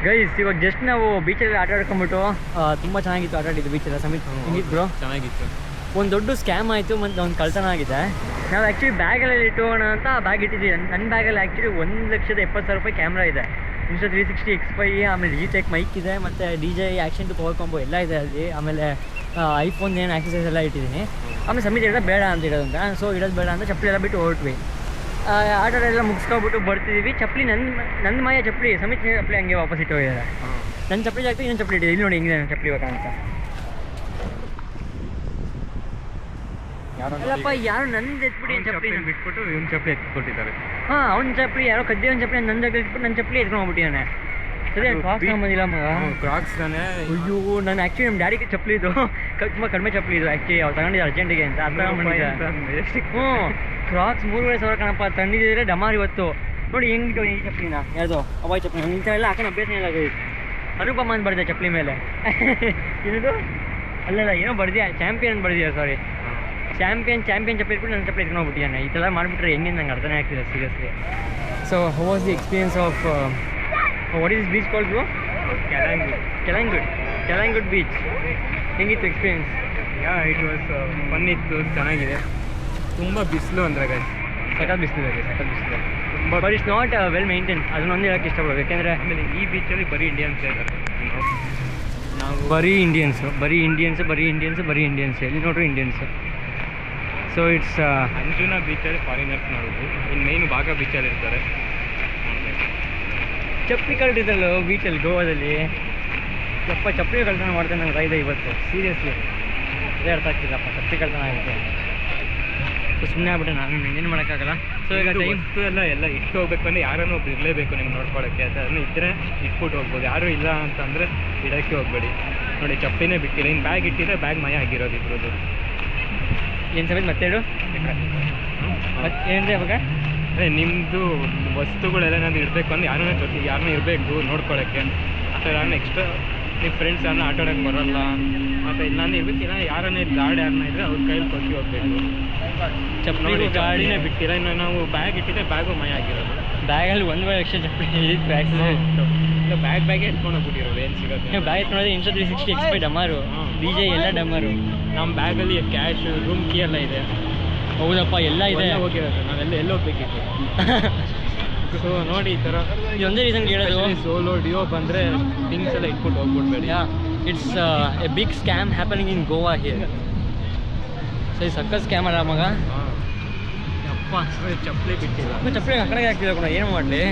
Guys ಇವಾಗ just ನಾವು ಬೀಚಲ್ಲಿ ಆಟ ಆಡ್ಕೊಂಬಿಟ್ಟು ತುಂಬ ಚೆನ್ನಾಗಿತ್ತು ಆಟ ಆಡಿದ್ದು ಬೀಚಲ್ಲಿ. ಸಮಿತ್ ಹೆಂಗಿತ್ತು ಬ್ರೋ? ಚೆನ್ನಾಗಿತ್ತು. ಒಂದು ದೊಡ್ಡ ಸ್ಕ್ಯಾಮ್ ಆಯಿತು ಮತ್ತು ಒಂದು ಕಳ್ತನ ಆಗಿದೆ. ನಾವು ಆ್ಯಕ್ಚುಲಿ ಬ್ಯಾಗಲ್ಲಿ ಇಟ್ಟೋಣ ಅಂತ ಬ್ಯಾಗ್ ಇಟ್ಟಿದ್ದೀವಿ. ನನ್ನ ಬ್ಯಾಗಲ್ಲಿ ಆ್ಯಕ್ಚುಲಿ 1,70,000 ರೂಪಾಯಿ ಕ್ಯಾಮ್ರಾ ಇದೆ, Insta360 X5, ಆಮೇಲೆ G-Tech ಮೈಕ್ ಇದೆ, ಮತ್ತು DJ action to power combo ಎಲ್ಲ ಇದೆ ಅಲ್ಲಿ. ಆಮೇಲೆ ಐಫೋನ್ ಏನು ಆಕ್ಸೆಸರೀಸ್ ಎಲ್ಲ ಇಟ್ಟಿದ್ದೀನಿ. ಆಮೇಲೆ ಸಮಿತ್ ಇಡೋದು ಬೇಡ ಅಂತ ಇಡೋದಂತ, ಸೊ ಇಡೋದು ಬೇಡ ಅಂತ ಚಪ್ಪಲಿ ಎಲ್ಲ ಬಿಟ್ಟು ಹೊರಟ್ವಿ. ಆಟ ಎಲ್ಲ ಮುಗಿಸ್ಕೊಬಿಟ್ಟು ಬರ್ತಿದ್ದೀವಿ. ಚಪ್ಪಲಿ ನನ್ನ ಮಾಯ ಚಪ್ಪಲಿ, ಸಮಿತ್ ಚಪ್ಪಲಿ ಹಂಗೆ ವಾಪಸ್ ಇಟ್ಟು ಹೋಗಿದ್ದಾರೆ. ನನ್ನ ಚಪ್ಪಲಿ ಜಾಗ್ತಿ ಇನ್ನೊಂದು ಚಪ್ಪಲಿ ಇಟ್ಟಿದೆ. ಇಲ್ಲಿ ನೋಡಿ ಹೆಂಗಿದೆ ನನ್ನ ಚಪ್ಪಲಿ ಇವಾಗ ಅಂತ. ಅಲ್ಲಪ್ಪ, ಯಾರು ನಂದು ಎತ್ಬಿಟ್ಟು ಚಪ್ಪಲಿ ಬಿಟ್ಬಿಟ್ಟು ಇವ್ನ ಚಪ್ಪಲಿ ಎತ್ಕೊಟ್ಟಿದ್ದಾರೆ. ಹಾಂ, ಅವ್ನ ಚಪ್ಪಲಿ ಯಾರೋ ಕದ್ದೆ ಒಂದು ಚಪ್ಪಲಿ ನನ್ನ ಜಾಗ ಇಟ್ಬಿಟ್ಟು ನನ್ನ ಚಪ್ಪಲಿ ಎತ್ಕೊಂಡು ಹೋಗ್ಬಿಟ್ಟಿದ್ದಾನೆ. ಸರಿ, ಕ್ರಾಕ್ಸ್ ತಗೊಂಬಂದಿಲ್ಲ ಮಗ. ಕ್ರಾಕ್ಸ್ ತಾನೆ. ಅಯ್ಯೋ, ನಾನು ಆ್ಯಕ್ಚುಲಿ ನಮ್ಮ ಡ್ಯಾಡಿಗೆ ಚಪ್ಪಲಿ ಇದು ತುಂಬ ಕಡಿಮೆ ಚಪ್ಪಲಿ ಇದು. ಆ್ಯಕ್ಚುಲಿ ಅವ್ರು ತಗೊಂಡಿದ್ದು ಅರ್ಜೆಂಟಿಗೆ ಅಂತ ಅದು ತಗೊಂಡ್ಬಂದಿದ್ದೆ. ಹ್ಞೂ, ಕ್ರಾಕ್ಸ್ 3,500 ಕಣಪ್ಪ ತಂದಿದ್ದರೆ ಡಮಾರ್ ಇವತ್ತು. ನೋಡಿ ಹೆಂಗಿಟ್ಟು ಈ ಚಪ್ಪಲಿನ, ಯಾವುದೋ ಅವಾಯ್ ಚಪ್ಪಲಿ. ಇಂಥ ಎಲ್ಲ ಹಾಕೊಂಡು ಅಭ್ಯಾಸ ಇಲ್ಲ. ಅನುಪಮ ಅಂತ ಬರ್ದೆ ಚಪ್ಪಲಿ ಮೇಲೆ. ಏನದು ಅಲ್ಲಲ್ಲ, ಏನೋ ಬರ್ದಿಯಾ, ಚಾಂಪಿಯನ್ ಬರ್ದಿಯಾ, ಸಾರಿ ಚಾಂಪಿಯನ್ ಚಪ್ಪಲಿ ಇಟ್ಬಿಟ್ಟು ನನ್ನ ಚಪ್ಪಲಿ ಇಟ್ಕೊಂಡು ಹೋಗ್ಬಿಟ್ಟಿದ್ದಾನೆ. ಈ ಥರ ಮಾಡಿಬಿಟ್ರೆ ಹೆಂಗೆ ನಂಗೆ ಅರ್ಥನೇ ಆಗ್ತಿದೆ seriously. So how was the experience of what is beach called bro? Calangute beach. ಹೆಂಗಿತ್ತು ಎಕ್ಸ್ಪೀರಿಯನ್ಸ್? ಇಟ್ ವಾಸ್ ಫನ್ ಇತ್ತು, ಚೆನ್ನಾಗಿದೆ. ತುಂಬ ಬಿಸಿಲು ಅಂದರೆ ಸಖತ್ ಬಿಸಿಲಿದೆ ತುಂಬ. But it's not well maintain, ಅದನ್ನೊಂದು ಹೇಳೋಕ್ಕೆ ಇಷ್ಟಪಡೋದು. ಯಾಕೆಂದರೆ ಆಮೇಲೆ ಈ ಬೀಚಲ್ಲಿ ಬರೀ ಇಂಡಿಯನ್ಸ್ ಇದ್ದಾರೆ. ನಾವು ಬರೀ ಇಂಡಿಯನ್ಸ್ ಎಲ್ಲಿ ನೋಡ್ರು ಇಂಡಿಯನ್ಸು. ಸೊ ಇಟ್ಸ್ ಅಂಜುನಾ ಬೀಚಲ್ಲಿ ಫಾರಿನರ್ಸ್ ನೋಡೋದು, ಇನ್ನು ಮೇನ್ ಭಾಗ ಬೀಚಲ್ಲಿ ಇರ್ತಾರೆ. ಚಪ್ಪಲಿ ಕಳ್ದಿದ್ದಲ್ಲ ಬೀಚಲ್ಲಿ ಗೋವಾದಲ್ಲಿ. ಚಪ್ಪಲಿ ಕಳ್ತನ ಮಾಡ್ತಾನೆ ನಂಗೆ ರೈದ ಇವತ್ತು ಸೀರಿಯಸ್ಲಿ. ಅದೇ ಅರ್ಥ ಆಗ್ತಿಲ್ಲಪ್ಪ, ಚಪ್ಪಲಿ ಕಳ್ತನ ಆಗುತ್ತೆ. ಸೊ ಸುಮ್ಮನೆ ಆಗ್ಬಿಟ್ಟೆ, ನಾನು ಇನ್ನೇನು ಮಾಡೋಕ್ಕಾಗಲ್ಲ. ಸೊ ಈಗ ಟೈಮ್ ಎಲ್ಲ ಇಟ್ಟು ಹೋಗ್ಬೇಕು ಅಂದರೆ ಯಾರನ್ನೂ ಒಬ್ರು ಇರಲೇಬೇಕು ನಿಮ್ಗೆ ನೋಡ್ಕೊಳ್ಳೋಕ್ಕೆ. ಅದನ್ನು ಇದ್ದರೆ ಇಟ್ಬಿಟ್ಟು ಹೋಗ್ಬೋದು. ಯಾರೂ ಇಲ್ಲ ಅಂತಂದರೆ ಇಡೋಕ್ಕೆ ಹೋಗ್ಬೇಡಿ. ನೋಡಿ, ಚಪ್ಪಲಿನೇ ಬಿಟ್ಟಿಲ್ಲ. ಇನ್ನು ಬ್ಯಾಗ್ ಇಟ್ಟಿದ್ರೆ ಬ್ಯಾಗ್ ಮಯ ಆಗಿರೋದು ಇಬ್ಬರದು. ಏನು ಸಮೇತ ಮತ್ತೇಳು ಮತ್ತೆ ಏನಿದೆ ಅವಾಗ? ಅದೇ ನಿಮ್ಮದು ವಸ್ತುಗಳೆಲ್ಲ ಏನಾದ್ರು ಇರಬೇಕು ಅಂದರೆ ಯಾರನ್ನ ಇರಬೇಕು ನೋಡ್ಕೊಳ್ಳೋಕ್ಕೆ. ಆ ಥರ ಎಕ್ಸ್ಟ್ರಾ ನಿಮ್ಮ ಫ್ರೆಂಡ್ಸ್ ಯಾರನ್ನ ಆಟ ಆಡೋಕ್ಕೆ ಬರೋಲ್ಲ ಮತ್ತು ಇಲ್ಲಾಂದ್ರೆ ಇರಬೇಕು. ಇಲ್ಲ ಯಾರನ್ನೇ ಗಾಡಿ ಯಾರನ್ನ ಇದ್ದರೆ ಅವ್ರ ಕೈಯಲ್ಲಿ ಕೊಟ್ಟು ಹೋಗ್ಬೇಕು. ಚಪ್ಪಲಿ ಗಾಡಿನೇ ಬಿಟ್ಟಿಲ್ಲ. ಇನ್ನು ನಾವು ಬ್ಯಾಗ್ ಇಟ್ಟಿದ್ದೆ ಬ್ಯಾಗು ಮಯ ಆಗಿರೋದು. ಬ್ಯಾಗಲ್ಲಿ ಒಂದು ಲಕ್ಷ ಚಪ್ಪಲಿ ಬ್ಯಾಗ್ ಇಲ್ಲ, ಬ್ಯಾಗೇ ಎತ್ಕೊಂಡು ಹೋಗ್ಬಿಟ್ಟಿರೋದು. ಏನು ಸಿಗೋದು ಬ್ಯಾಗ್ ಎತ್ಕೊಂಡ್ರೆ Insta360 X5 ಡಮಾರು, DJ ಎಲ್ಲ ಡಮಾರು. ನಮ್ಮ ಬ್ಯಾಗಲ್ಲಿ ಕ್ಯಾಶ್, ರೂಮ್ ಕೀ ಎಲ್ಲ ಇದೆ. ಹೌದಪ್ಪ, ಎಲ್ಲ ಇದೆ. ಹೋಗಿರೋದು ನಾವೆಲ್ಲ ಎಲ್ಲಿ ಹೋಗ್ಬೇಕಿತ್ತು. ಸೊ ನೋಡಿ, ಈ ಥರ ಇದೊಂದೇ ರೀಸನ್ ಕೇಳೋದು. ಸೋಲೋ ಡಿಯೋ ಬಂದರೆ ಥಿಂಗ್ಸ್ ಎಲ್ಲ ಇಟ್ಬಿಟ್ಟು ಹೋಗ್ಬಿಡ್ಬೇಡಿ. It's a big scam happening in Goa here. ಸರಿ, ಸಕ್ಕತ್ ಸ್ಕ್ಯಾಮ್ ಅಲ್ಲ ಮಗ. ಅಪ್ಪ, ಚಪ್ಪಲಿ ಬಿಟ್ಟಿಲ್ಲ. ಚಪ್ಪಲಿ ಆ ಕಡೆಗೆ ಹಾಕ್ತಿಲ್ಲ ಕೂಡ, ಏನು ಮಾಡಲಿ,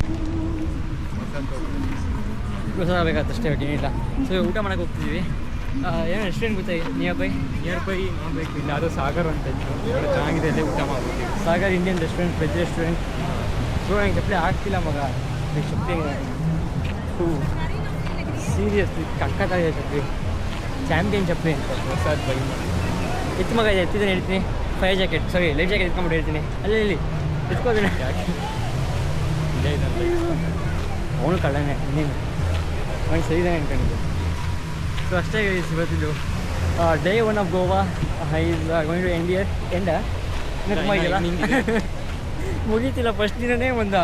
ಹೊಸ ಬೇಕಾಗತ್ತಷ್ಟೇ, ಏನಿಲ್ಲ. ಸೊ ಊಟ ಮಾಡೋಕೆ ಹೋಗ್ತಿದ್ದೀವಿ. ಏನು ರೆಸ್ಟೋರೆಂಟ್ ಗೊತ್ತಾ ನಿಯರ್ ಬೈ ನೋಡಬೇಕು. ಇಲ್ಲ, ಅದು ಸಾಗರ್ ಅಂತ ಇತ್ತು, ಚೆನ್ನಾಗಿದೆ, ಅಲ್ಲೇ ಊಟ ಮಾಡ್ಬೋದು. Sagar Indian restaurant, veg restaurant. So ನಂಗೆ ಚಪ್ಪಲಿ ಆಗ್ತಿಲ್ಲ ಮಗ. ಚಪ್ಪಲಿ ಸೀರಿಯಸ್ಲಿ ಕಕ್ಕತ್ತಾಗಿದೆ ಚಪ್ಪಲಿ. ಚಾಂಪಿಯನ್ ಚಪ್ಪಲಿ ಅಂತ ಹೊಸದು ಬೈ ಎತ್ತು ಮಗ. ಎತ್ತಿದ್ದೇನೆ ಹೇಳ್ತೀನಿ. ಲೈಫ್ ಜಾಕೆಟ್ ಎತ್ಕೊಂಡ್ಬಿಟ್ಟು ಹೇಳ್ತೀನಿ. ಅಲ್ಲಿ ಎತ್ಕೋತೀನಿ. ಅವನು ಕಳ್ಳನೇ, ನೀನು ಅವನು ಸರಿದಾನೆ ಅನ್ಕೊಂಡಿದ್ದೆ. ಸೊ ಅಷ್ಟೇ ಇವತ್ತಿದ್ದು day 1 of Goa is going to end ತುಂಬ ಇದೆಯಲ್ಲ, ಮುಗೀತಿಲ್ಲ. ಫಸ್ಟ್ ದಿನನೇ ಒಂದು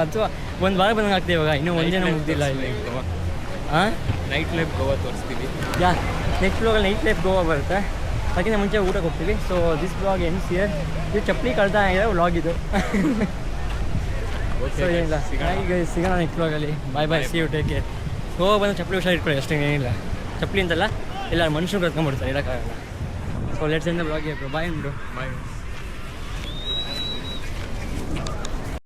ವಾರ ಬಂದಂಗೆ ಆಗ್ತೀವಿ ಇವಾಗ. ಇನ್ನೂ ಒಂದು ಜನ ಮುಗ್ದಿಲ್ಲ ಇಲ್ಲಿ. ಹಾಂ, ನೈಟ್ ಲೈಫ್ ಗೋವಾ ತೋರಿಸ್ತೀವಿ. ನೆಕ್ಸ್ಟ್ ಬ್ಲಾಗಲ್ಲಿ ನೈಟ್ ಲೈಫ್ ಗೋವಾ ಬರುತ್ತೆ. ಅದಕ್ಕಿಂತ ಮುಂಚೆ ಊಟಕ್ಕೆ ಹೋಗ್ತೀವಿ. So this blog ಎನ್ಸ್ here. ಇದು ಚಪ್ಪಲಿ ಕಳ್ತಾ ಇದೆ ವ್ಲಾಗ್ ಇದು. ಸೊ ಏನಿಲ್ಲ, ಈಗ ಸಿಗೋಣ ನೆಕ್ಸ್ಟ್ ಬ್ಲಾಗಲ್ಲಿ. Bye, see you, take care. Goa ಬಂದು ಚಪ್ಪಲಿ ಹುಷಾರು ಇಟ್ಕೊಳ್ಳಿ ಅಷ್ಟೇ, ಏನಿಲ್ಲ. ಚಪ್ಪಲಿ ಅಂತಲ್ಲ, ಎಲ್ಲ ಮನುಷ್ಯರು ಕರ್ಕೊಂಡ್ಬಿಡ್ತಾರೆ, ಇರೋಕ್ಕಾಗಲ್ಲ. So let's end the blog. Bye.